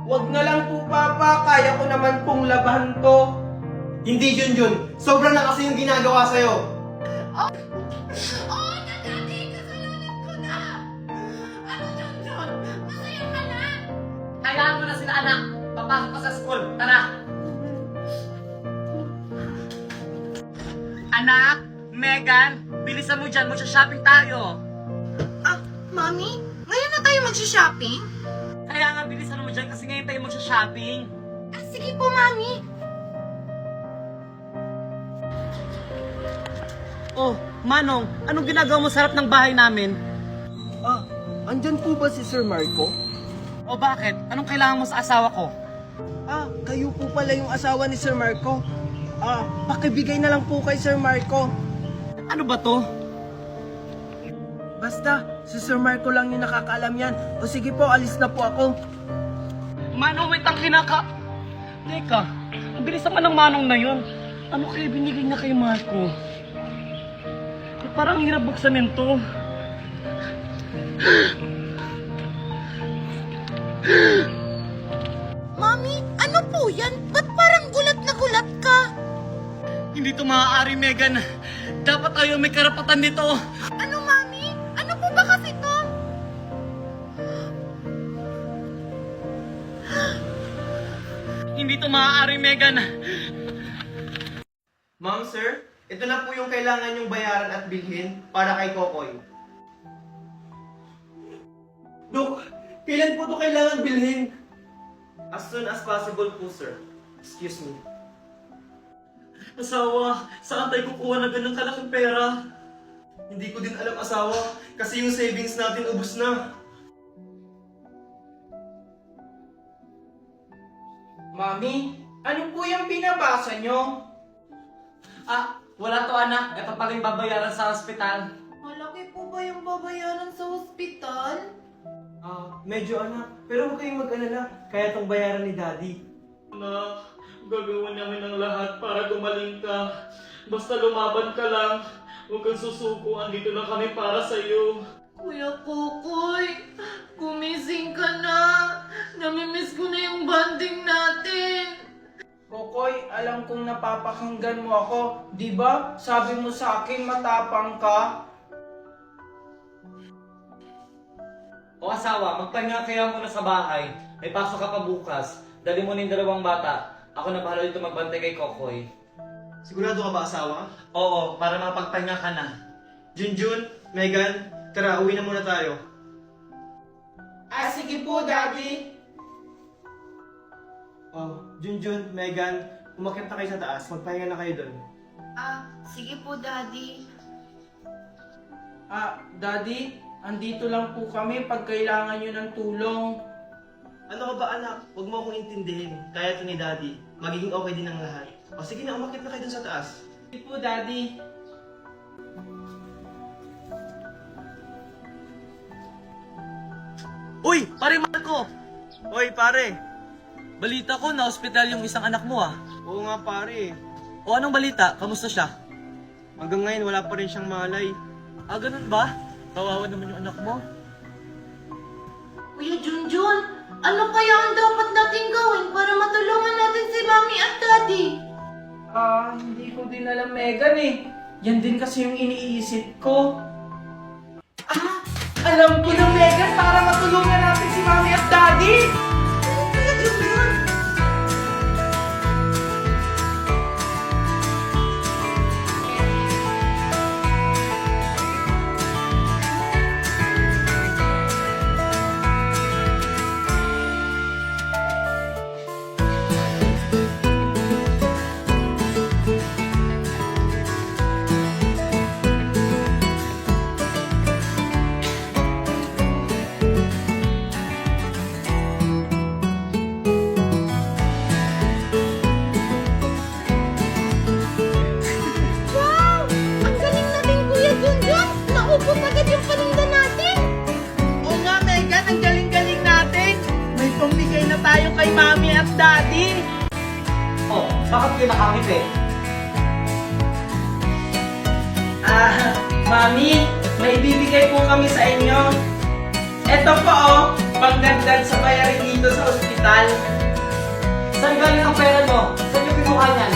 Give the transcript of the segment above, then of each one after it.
Wag na lang po, Papa. Kaya ko naman pong labahan to. Hindi, Junjun. Sobra na kasi yung ginagawa sa'yo. Oo na, Daddy! Kasalanan ko na! Ano, Junjun? Masaya ka na? Kailangan mo na sila, anak. Papasok ka sa school. Tara. Anak, Megan, bilisan mo dyan. Magsha-shopping tayo. Mami? Ngayon na tayo mag-shopping? Kaya nga, bilisan mo dyan kasi ngayon tayo magsha-shopping. Sige po, Mami. Oh, Manong, anong ginagawa mo sa harap ng bahay namin? Andyan po ba si Sir Marco? O bakit? Anong kailangan mo sa asawa ko? Kayo po pala yung asawa ni Sir Marco. Pakibigay na lang po kay Sir Marco. Ano ba to? Basta, si Sir Marco lang yung nakakaalam yan. O sige po, alis na po ako. Manong, wait ang kinaka... Teka, ang bilis naman ng Manong na yun. Ano kaya binigay na kay Marco? Parang hirap buksanin to. Mami, ano po yan? Ba't parang gulat na gulat ka? Hindi to maaari, Megan. Dapat tayo may karapatan nito. Ano, Mami? Ano po ba kasi to? Hindi to maaari, Megan. Ma'am, sir, ito na po yung kailangan yung bayaran at bilhin para kay Kokoy. Dok, kailan po ito kailangan bilhin? As soon as possible po, sir. Excuse me. Asawa, saan tayo kukuha na ganang kalaking pera? Hindi ko din alam, asawa, kasi yung savings natin ubos na. Mami, ano po yung binabasa nyo? Wala to, anak. Ito pala yung babayaran sa ospital. Malaki po ba yung babayaran sa ospital? Medyo anak, pero huwag kayong mag-alala, kaya tong bayaran ni Daddy. Anak, gagawin namin ang lahat para gumaling ka. Basta lumaban ka lang. Huwag kang susuko. Andito lang kami para sa'yo. Kuya Kokoy, gumising ka na. Namimiss ko na yung bonding natin. Kokoy, alam kong napapakinggan mo ako. Di ba? Sabi mo sa akin matapang ka. O asawa, magpahinga kaya muna sa bahay. May pasok ka pa bukas. Dali mo na yung dalawang bata. Ako na bahala dito magbantay kay Kokoy. Sigurado ka ba, asawa? Oo, para mapagpahinga ka na. Junjun, Megan, tara, uwi na muna tayo. Sige po, Daddy. Junjun, Megan, umakyat na kayo sa taas, magpahinga na kayo doon. Sige po, Daddy. Daddy, andito lang po kami pag kailangan nyo ng tulong. Ano ka ba, anak? Huwag mo akong intindihin. Kaya ito ni Daddy. Magiging okay din ang lahat. Sige na, umakyat na kayo dun sa taas. Sige po, Daddy. Uy, pare Marco! Hoy, pare! Balita ko na ospital yung isang anak mo ah. Oo nga, pare. O anong balita? Kamusta siya? Hanggang ngayon, wala pa rin siyang malay. Ganun ba? Kawawa naman yung anak mo. Kuya Junjun, ano kaya ang dapat natin gawin para matulungan natin si Mami at Daddy? Hindi ko din alam, Megan eh. Yan din kasi yung iniisip ko. Alam ko na, Megan, para matulungan natin si Mami at Daddy. Kuya Junjun? Naubos agad yung paninda natin! Oo nga, Megan, ang galing-galing natin. May pambigay na tayo kay Mami at Daddy. Oh, bakit kayo nakangiti? Mami, may bibigay po kami sa inyo. Eto po, oh. Pagdagdag sa bayarin dito sa ospital. Saan galing ang pera nyo? Saan nyo kinuha yan?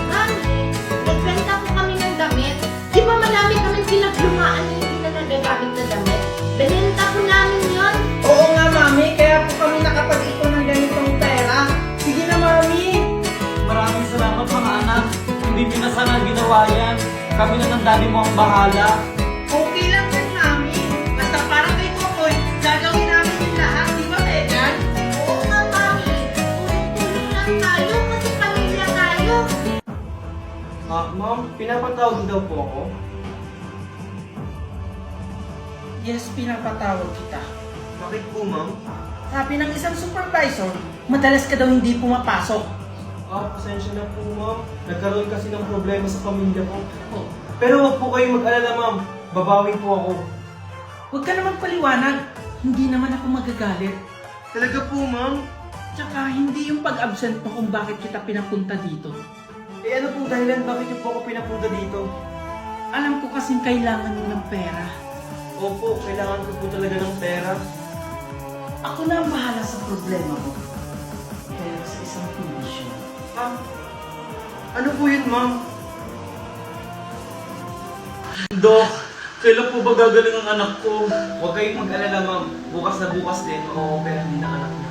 Mami, nagbenta ko kami ng damit. Di ba marami kami pinaglumaan na hindi na nagagamit na damit? Binenta ko namin yon. Oo nga, Mami. Kaya po kami nakapag-ipon ng ganitong pera. Sige na, Mami. Maraming salamat mga anak. Hindi nyo na sana ginawa yan. Kami na ng daddy mo ang bahala. Okay lang yan, Mami. Basta para kay Kokoy, gagawin namin yung lahat. Di ba, Megan? Oo nga, Mami. Tulong-tulong lang tayo kasi pamilya tayo. Ma'am, pinapatawag daw po ako. Yes, pinapatawag kita. Bakit po, ma'am? Sabi ng isang supervisor, madalas ka daw hindi pumapasok. Pasensya na po, ma'am. Nagkaroon kasi ng problema sa pamilya ko. Pero wag po kayong mag-alala, ma'am. Babawi po ako. Huwag ka naman paliwanag. Hindi naman ako magagalit. Talaga po, ma'am? Tsaka hindi yung pag-absent mo kung bakit kita pinapunta dito. Ano pong dahilan bakit niyo po ako pinapunta dito? Alam ko kasing kailangan mo ng pera. Opo, kailangan ko po talaga ng pera. Ako na ang bahala sa problema mo. Pero sa isang condition. Ano po yun, ma'am? Dok, kailan po ba gagaling ang anak ko? Huwag kayong mag-alala, ma'am. Bukas na bukas din, ma-opera din ang anak niya.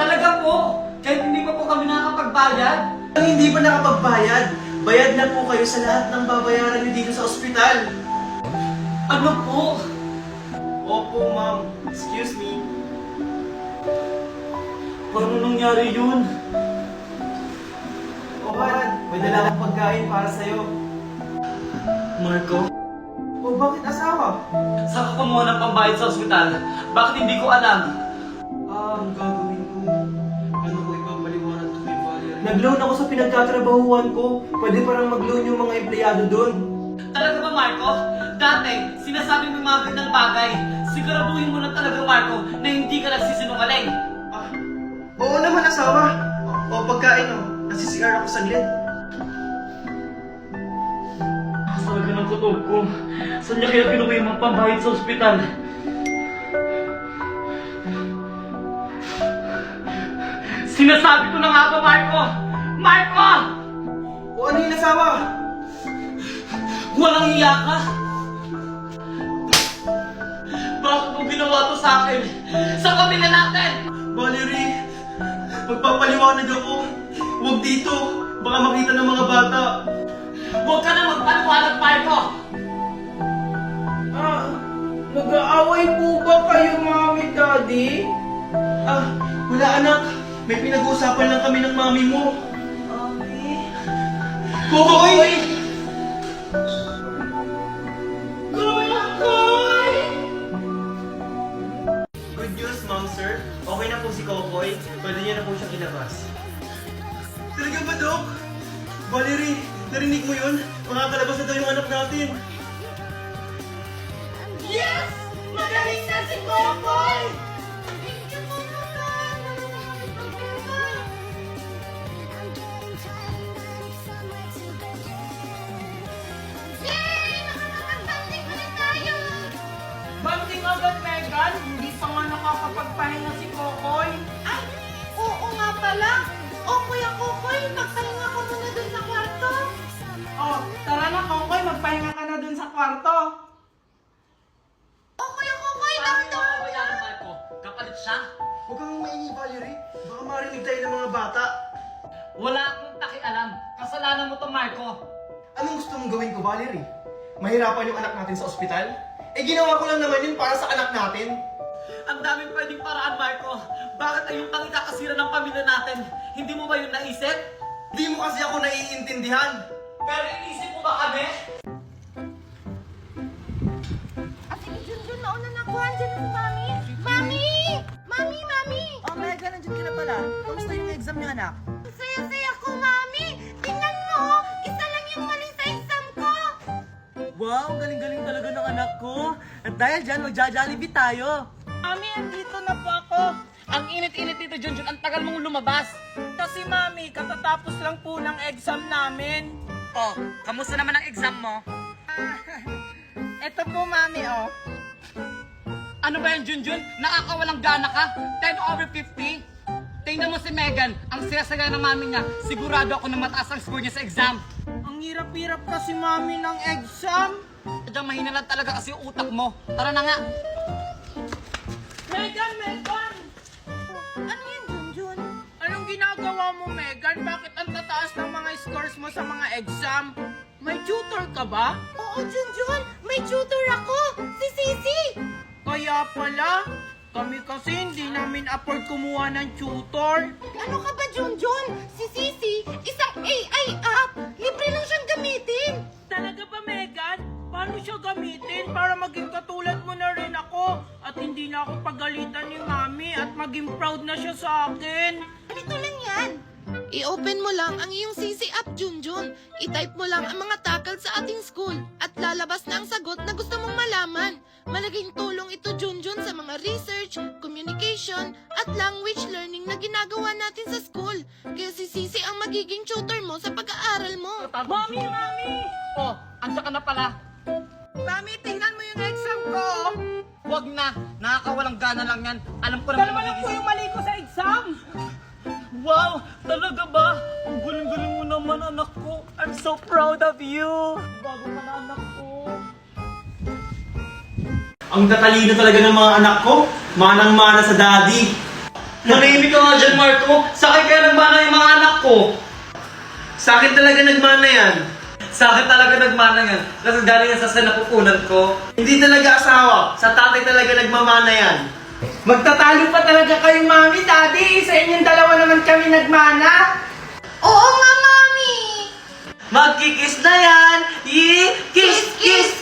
Talaga po? Kahit hindi pa po kami nakakapagbayad? Ang hindi pa nakapagbayad, bayad na po kayo sa lahat ng babayaran niyo dito sa ospital. Ano po? Opo, ma'am. Excuse me. Paano nangyari yun? O, Brad, may dala akong pagkain para sa'yo. Marco? O, bakit asawa? Saan ka kumuha ng pambayad sa ospital? Bakit hindi ko alam? Ang gagawin ko. Ano ko ipapaliwanag to kay Valerie? Nag-loan ako sa pinagtatrabahuan ko. Pwede parang mag-loan yung mga empleyado doon. Talaga ba, Marco? Dati, sinasabi mo yung mga gandang bagay. Siguraduhin mo lang talaga, Marco, na hindi ka nagsisinungaling. Oo naman, asawa. O, pagkain o. Nasi-CR ako saglit. Talaga ng kutob ko. Saan niya kaya kinuha yung mga pambayad sa ospital? Sinasabi ko na nga ba, Marco? Marco! O, ano yung asawa? Walang iya ka? Bakit mo ginawa to sa akin? Sa pamilya natin! Valerie, magpapaliwanag ako. Huwag dito. Baka makita ng mga bata. Huwag ka na magpaliwanag, Marco! Nag-aaway po ba kayo, Mami, Daddy? Wala anak. May pinag-uusapan lang kami ng mami mo. Mami? Kokoy! Good news, ma'am, sir. Okay na po si Kokoy. Pwede niya na po siyang ilabas. Talaga ba, Dok? Valerie, narinig mo yun? Makakalabas na daw yung anak natin. Yes! Magaling na si Kokoy! Thank you po naman! Yay! Nakakapag-banding ulit tayo! Banding agad, Megan. Hindi pa nga nakakapagpahinga si Kokoy. Ay, oo nga pala! O Kuya Kokoy, magpahinga ka muna dun sa kwarto. Oh, tara na, Kokoy. Magpahinga ka na dun sa kwarto. O Kuya Kokoy, Ano down yung bayaran, Marco? Kapalit siya? Huwag kang maingi, Valerie. Baka marinig tayo ng mga bata. Wala akong takialam. Kasalanan mo to, Marco. Anong gusto mong gawin ko, Valerie? Mahirapan yung anak natin sa ospital? Ginawa ko lang naman yun para sa anak natin. Ang daming pwedeng paraan, Marco. Bakit ayun pang ikakasira ng pamilya natin? Hindi mo ba yun naisip? Di mo kasi ako naiintindihan. Pero inisip mo ba kami? At sige, Junjun, nauna na ako. Andiyan na si Mami. Mami! Mami, Mami! Oh, Megan, nandiyan ka na pala. Kamusta yung exam niya, anak? Ang saya-saya ko, Mami! Tingnan mo! Isa lang yung mali sa exam ko! Wow, galing-galing talaga ng anak ko. At dahil dyan, magja-jollibee tayo. Mami, andito na po ako. Ang init-init dito, Junjun. Ang tagal mong lumabas. Kasi, Mami, katatapos lang po ng exam namin. Oh, kamusta naman ang exam mo? Ito po, Mami, oh. Ano ba yan, Junjun? Nakakawalang gana ka? 10/50? Tingnan mo si Megan, ang saya-saya ng mami niya. Sigurado ako na mataas ang score niya sa exam. Ang hirap-hirap kasi mami ng exam. Sadyang mahina lang talaga kasi yung utak mo. Tara na nga. Megan! Ano yan, Junjun? Anong ginagawa mo, Megan? Bakit ang tataas ng mga scores mo sa mga exam? May tutor ka ba? Oo, Junjun! May tutor ako! Si Sisi! Kaya pala, kami kasi hindi namin afford kumuha ng tutor. Ano ka ba, Junjun? Si Sisi, isang AI app! Libre lang siyang gamitin! Talaga ba, Megan? Paano siya gamitin para maging katulad mo na rin ako? At hindi na ako pagalitan ni Mami at maging proud na siya sa akin. Ganito lang yan. I-open mo lang ang iyong Sisi app, Junjun. I-type mo lang ang mga tackle sa ating school at lalabas na ang sagot na gusto mong malaman. Malaking tulong ito, Junjun, sa mga research, communication, at language learning na ginagawa natin sa school. Kaya si Sisi ang magiging tutor mo sa pag-aaral mo. Mami! Oh, andiyan ka na pala. Mami, tingnan mo yung exam ko. Huwag na, nakakawalang gana lang yan. Alam ko naman Dalawa lang po yung mali ko sa exam. Wow! Talaga ba? Ang galing-galing mo naman, anak ko. I'm so proud of you. Bago ka na, anak ko. Ang tatalino talaga ng mga anak ko. Manang-mana sa daddy. Manahimik ka nga dyan, Marco. Sa akin kaya nagmana yung mga anak ko. Sa akin talaga nagmana yan. Sa akin talaga nagmana yan. Kasi galing yan sa sinapupunan ko. Hindi talaga asawa. Sa tatay talaga nagmamana yan. Magtatalo pa talaga kayo, Mami, Daddy. Sa inyong dalawa naman kami nagmana. Oo nga, Mami! Magkikis na yan! Kiss, kiss,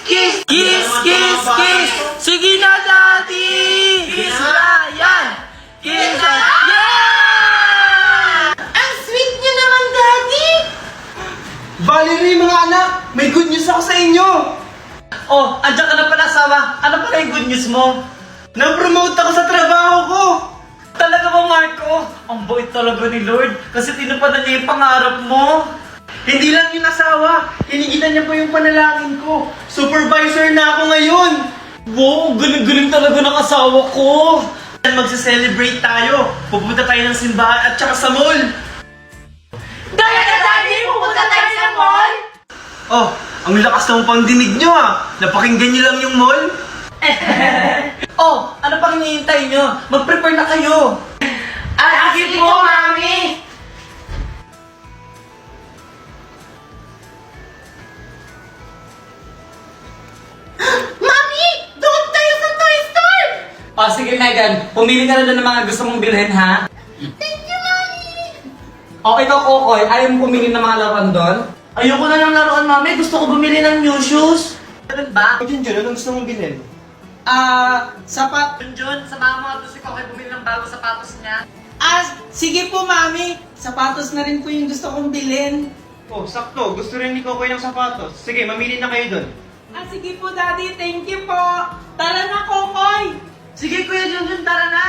kiss! Kiss, kiss, kiss! Sige na, Daddy! Kiss na yan! Kiss na yan! Ang sweet niyo naman, Daddy! Valerie, mga anak! May good news ako sa inyo! Oh, andyan ka na pala, asawa. Ano pala yung good news mo? Na-promote ako sa trabaho ko! Talaga ba, Marco? Ang bait talaga ni Lord kasi tinupadan niya yung pangarap mo. Hindi lang yung asawa, hinigitan niya pa yung panalangin ko. Supervisor na ako ngayon! Wow, galing-galing talaga ng asawa ko. Magse-celebrate tayo. Pupunta tayo ng simbahan at saka sa mall. Talaga, Daddy! Pupunta tayo sa mall? Oh, ang lakas ng pandinig nyo ah. Napakinggan nyo lang yung mall. Oh, ano pang hinihintay nyo? Mag-prepare na kayo. Sige po, Mami! Mami! Doon tayo sa toy store! O sige, Megan. Pumili ka na doon ng mga gusto mong bilhin, ha? Thank you, Mami! O ikaw, Kokoy, ayaw mo pumili ng mga laruan doon? Ayoko na ng laruan, mami. Gusto ko bumili ng new shoes. Ganun ba? Junjun, anong gusto mong bilhin? Sapat. Junjun, samahan mo nga doon si Kokoy bumili ng bago sapatos niya. Sige po, Mami. Sapatos na rin po yung gusto kong bilhin. Oh, sakto. Gusto rin ni Kokoy ng sapatos. Sige, mamili na kayo doon. Sige po, Daddy. Thank you po. Tara na, Kokoy. Sige, Kuya Junjun, tara na.